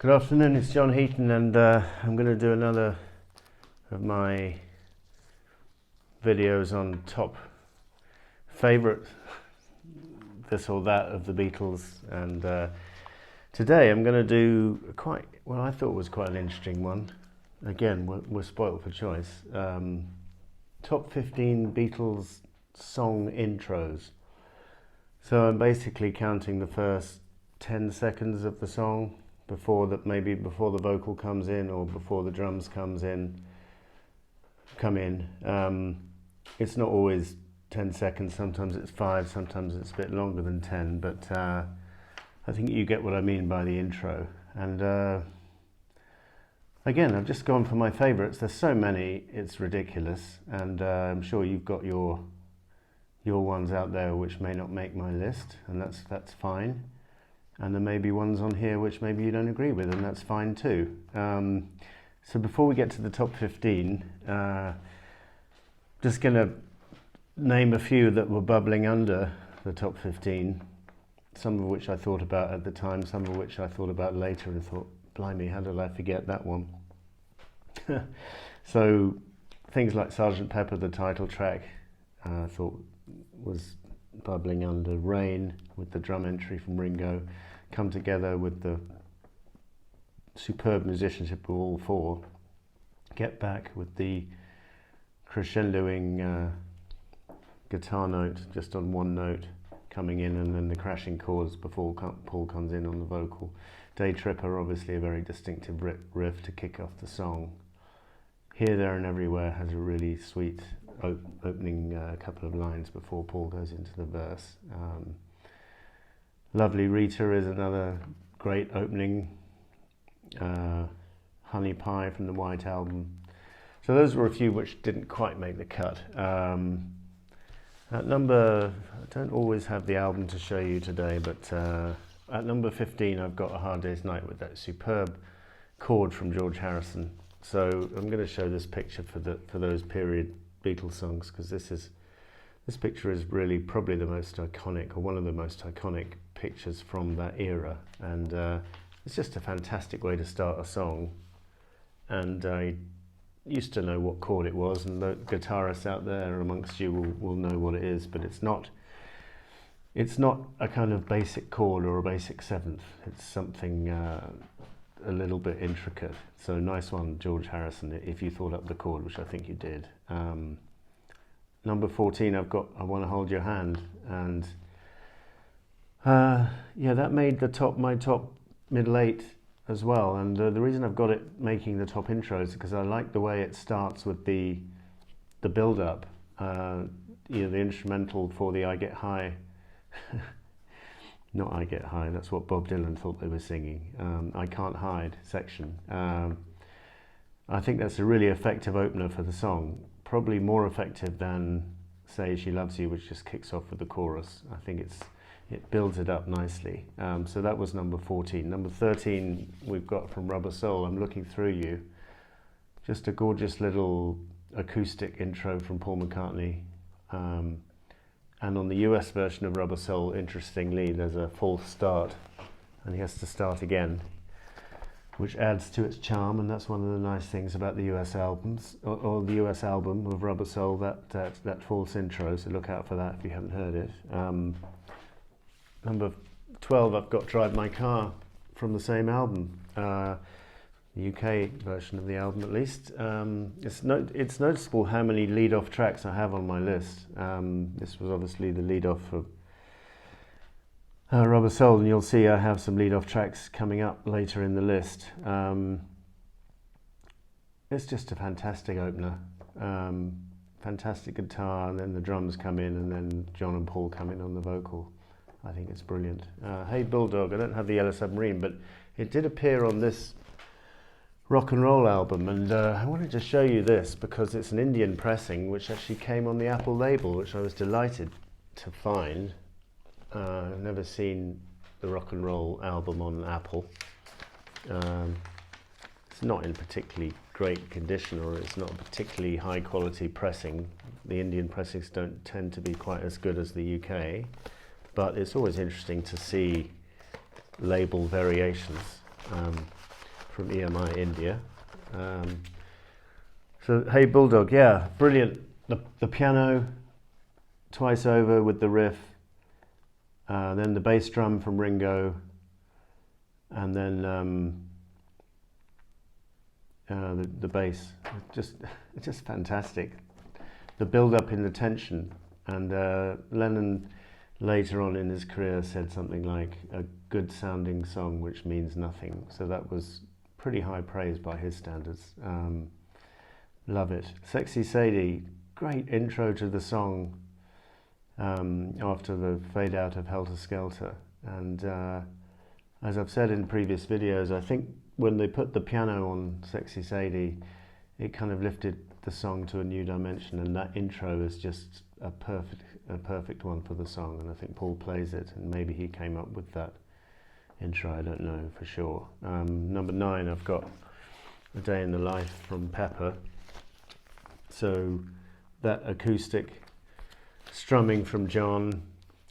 Good afternoon, it's John Heaton, and I'm going to do another of my videos on top favourite this or that of the Beatles. And today I'm going to do I thought was quite an interesting one. Again, we're spoilt for choice. Top 15 Beatles song intros. So I'm basically counting the first 10 seconds of the song, maybe before the vocal comes in or before the drums come in. It's not always 10 seconds, sometimes it's 5, sometimes it's a bit longer than 10, but I think you get what I mean by the intro. And again, I've just gone for my favourites. There's so many, it's ridiculous, and I'm sure you've got your ones out there which may not make my list, and that's fine. And there may be ones on here which maybe you don't agree with, and that's fine too. So before we get to the top 15, just going to name a few that were bubbling under the top 15, some of which I thought about at the time, some of which I thought about later and thought, blimey, how did I forget that one? So things like Sgt. Pepper, the title track, I thought was bubbling under. Rain, with the drum entry from Ringo, come together with the superb musicianship of all four. Get Back, with the crescendoing guitar note just on one note coming in, and then the crashing chords before Paul comes in on the vocal. Day Tripper, obviously a very distinctive riff to kick off the song. Here, There and Everywhere has a really sweet opening couple of lines before Paul goes into the verse. Lovely Rita is another great opening. Honey Pie from the White Album. So those were a few which didn't quite make the cut. At number, I don't always have the album to show you today, but at number 15 I've got A Hard Day's Night, with that superb chord from George Harrison. So I'm going to show this picture for those period Beatles songs, because this picture is really probably the most iconic, or one of the most iconic pictures from that era, and it's just a fantastic way to start a song. And I used to know what chord it was, and the guitarists out there amongst you will know what it is, but it's not a kind of basic chord or a basic seventh. It's something a little bit intricate. So nice one, George Harrison, if you thought up the chord, which I think you did. Number 14, I've got I Want to Hold Your Hand, and yeah, that made my top middle 8 as well. And the reason I've got it making the top intro is because I like the way it starts with the build-up. The instrumental for the I Get High, not I Get High, that's what Bob Dylan thought they were singing, I Can't Hide section. I think that's a really effective opener for the song. Probably more effective than Say She Loves You, which just kicks off with the chorus. I think it builds it up nicely. So that was number 14. Number 13 we've got from Rubber Soul, I'm Looking Through You. Just a gorgeous little acoustic intro from Paul McCartney. And on the US version of Rubber Soul, interestingly, there's a false start and he has to start again, which adds to its charm, and that's one of the nice things about the US albums, or the US album of Rubber Soul, that false intro, so look out for that if you haven't heard it. Number 12, I've got Drive My Car, from the same album, the UK version of the album at least. It's noticeable how many lead-off tracks I have on my list. This was obviously the lead-off for Rubber Soul, and you'll see I have some lead-off tracks coming up later in the list. It's just a fantastic opener. Fantastic guitar, and then the drums come in, and then John and Paul come in on the vocal. I think it's brilliant. Hey Bulldog, I don't have the Yellow Submarine, but it did appear on this rock and roll album, and I wanted to show you this because it's an Indian pressing which actually came on the Apple label, which I was delighted to find. I've never seen the rock and roll album on Apple. It's not in particularly great condition, or it's not a particularly high quality pressing. The Indian pressings don't tend to be quite as good as the UK, but it's always interesting to see label variations. from EMI India. So Hey Bulldog, yeah, brilliant. The piano twice over with the riff, then the bass drum from Ringo, and then the bass, just fantastic. The build up in the tension, and Lennon later on in his career said something like a good sounding song which means nothing. So that was pretty high praise by his standards. Love it. Sexy Sadie, great intro to the song after the fade out of Helter Skelter. And as I've said in previous videos, I think when they put the piano on Sexy Sadie, it kind of lifted the song to a new dimension, and that intro is just a perfect one for the song, and I think Paul plays it, and maybe he came up with that intro, I don't know for sure. Number 9, I've got A Day in the Life from Pepper. So that acoustic strumming from John,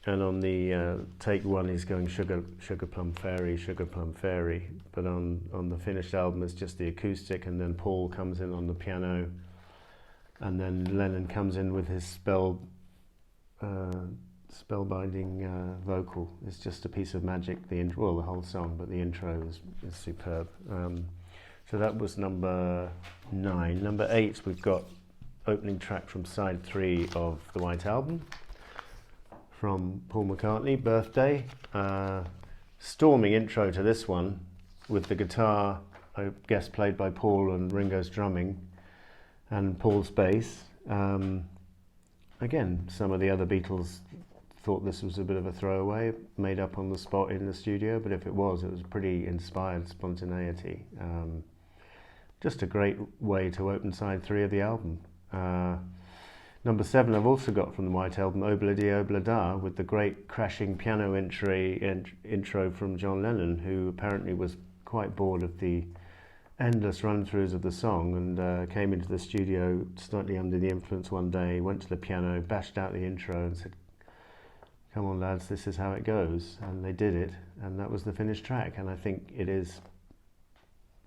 and on the take 1 he's going Sugar Plum Fairy, Sugar Plum Fairy, but on the finished album it's just the acoustic, and then Paul comes in on the piano, and then Lennon comes in with his spellbinding vocal. It's just a piece of magic, the whole song, but the intro is superb. So that was number 9. Number 8, we've got opening track from side 3 of the White Album from Paul McCartney, Birthday. Storming intro to this one, with the guitar, I guess, played by Paul, and Ringo's drumming, and Paul's bass. Again, some of the other Beatles thought this was a bit of a throwaway, made up on the spot in the studio, but if it was pretty inspired spontaneity. Just a great way to open side 3 of the album. Number 7 I've also got from the White Album, Obla-Di Obla-Da, with the great crashing piano intro from John Lennon, who apparently was quite bored of the endless run-throughs of the song, and came into the studio slightly under the influence one day, went to the piano, bashed out the intro and said, "Come on lads, this is how it goes," and they did it, and that was the finished track, and I think it is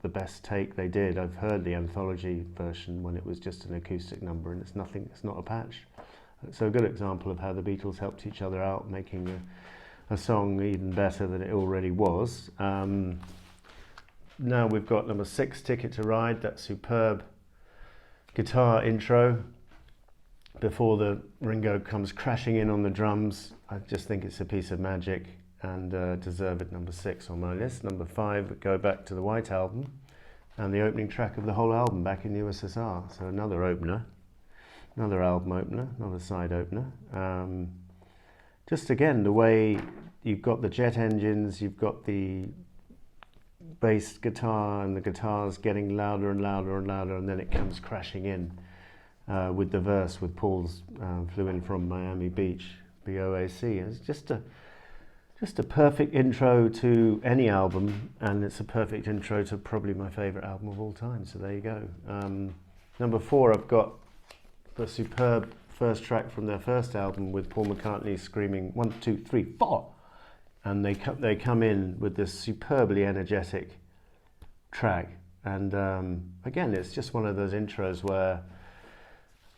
the best take they did. I've heard the anthology version when it was just an acoustic number, and it's not a patch. So a good example of how the Beatles helped each other out, making a song even better than it already was. Now we've got number 6, Ticket to Ride, that superb guitar intro before the Ringo comes crashing in on the drums. I just think it's a piece of magic, and deserved number 6 on my list. Number 5, go back to the White Album, and the opening track of the whole album, Back in the USSR. So another opener, another album opener, another side opener. Just again, the way you've got the jet engines, you've got the bass guitar, and the guitar's getting louder and louder and louder, and then it comes crashing in with the verse, with Paul's flew in from Miami Beach, BOAC. It's just a perfect intro to any album, and it's a perfect intro to probably my favourite album of all time, so there you go. Number 4, I've got the superb first track from their first album, with Paul McCartney screaming 1, 2, 3, 4, and they come in with this superbly energetic track, and again, it's just one of those intros where,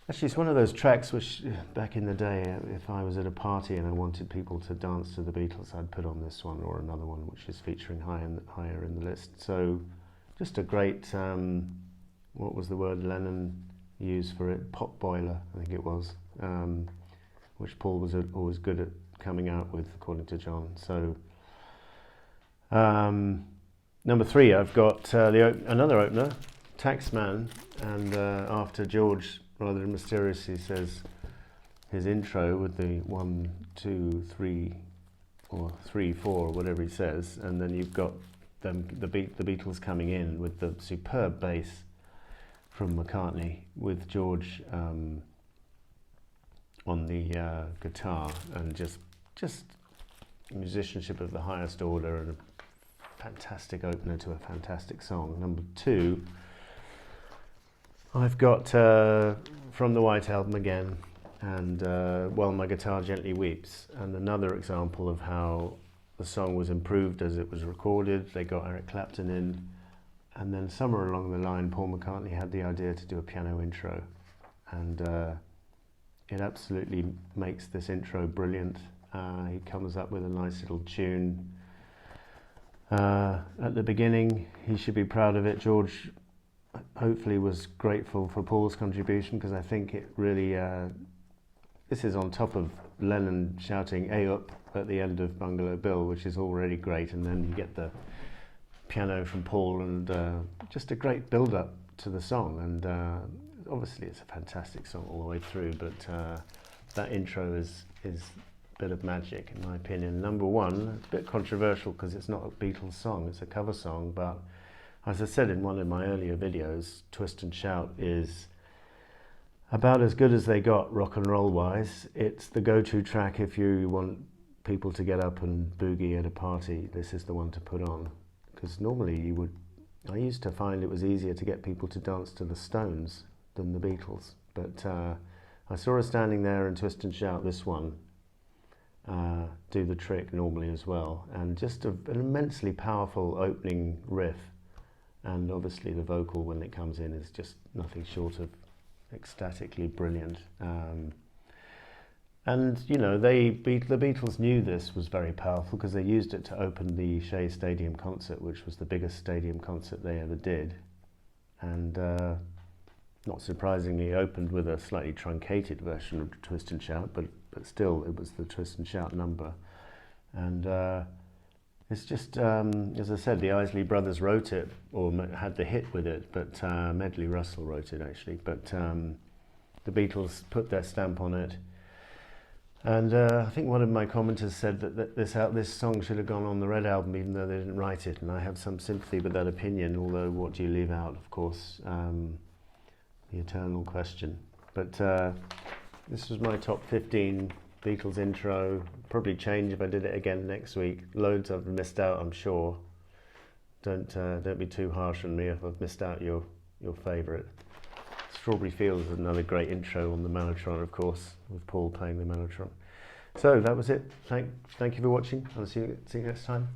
actually, it's one of those tracks which, back in the day, if I was at a party and I wanted people to dance to the Beatles, I'd put on this one or another one which is featuring higher in the list. So just a great, what was the word Lennon used for it? Pot boiler, I think it was, which Paul was always good at coming out with, according to John. So number 3, I've got another opener, Taxman, and after George rather mysteriously says his intro with the 1, 2, 3, or 3, 4, or whatever he says, and then you've got the Beatles coming in with the superb bass from McCartney, with George on the guitar, and just musicianship of the highest order, and a fantastic opener to a fantastic song. Number 2, I've got from the White Album again, and While My Guitar Gently Weeps, and another example of how the song was improved as it was recorded. They got Eric Clapton in, And then somewhere along the line, Paul McCartney had the idea to do a piano intro, and it absolutely makes this intro brilliant. He comes up with a nice little tune. At the beginning, he should be proud of it. George hopefully was grateful for Paul's contribution, because I think it really, this is on top of Lennon shouting "Ay up" at the end of Bungalow Bill, which is already great, and then you get the piano from Paul, and just a great build-up to the song. And obviously it's a fantastic song all the way through, but that intro is a bit of magic in my opinion. Number one, it's a bit controversial because it's not a Beatles song, it's a cover song, but as I said in one of my earlier videos, Twist and Shout is about as good as they got rock and roll wise. It's the go-to track if you want people to get up and boogie at a party. This is the one to put on, because normally I used to find it was easier to get people to dance to the Stones than the Beatles, but I saw her standing there and Twist and Shout this one do the trick normally as well, and just an immensely powerful opening riff, and obviously the vocal when it comes in is just nothing short of ecstatically brilliant. And you know, the Beatles knew this was very powerful because they used it to open the Shea Stadium concert, which was the biggest stadium concert they ever did, and not surprisingly opened with a slightly truncated version of Twist and Shout, but still it was the Twist and Shout number. And it's just, as I said, the Isley Brothers wrote it, or had the hit with it, but Medley Russell wrote it actually, but the Beatles put their stamp on it. And I think one of my commenters said that this song should have gone on the Red Album even though they didn't write it, and I have some sympathy with that opinion, although what do you leave out, of course, the eternal question. But this was my top 15 Beatles intro. Probably change if I did it again next week. Loads I've missed out, I'm sure. Don't be too harsh on me if I've missed out your favourite. Strawberry Fields is another great intro on the Mellotron, of course, with Paul playing the Mellotron. So that was it. Thank you for watching. I'll see you next time.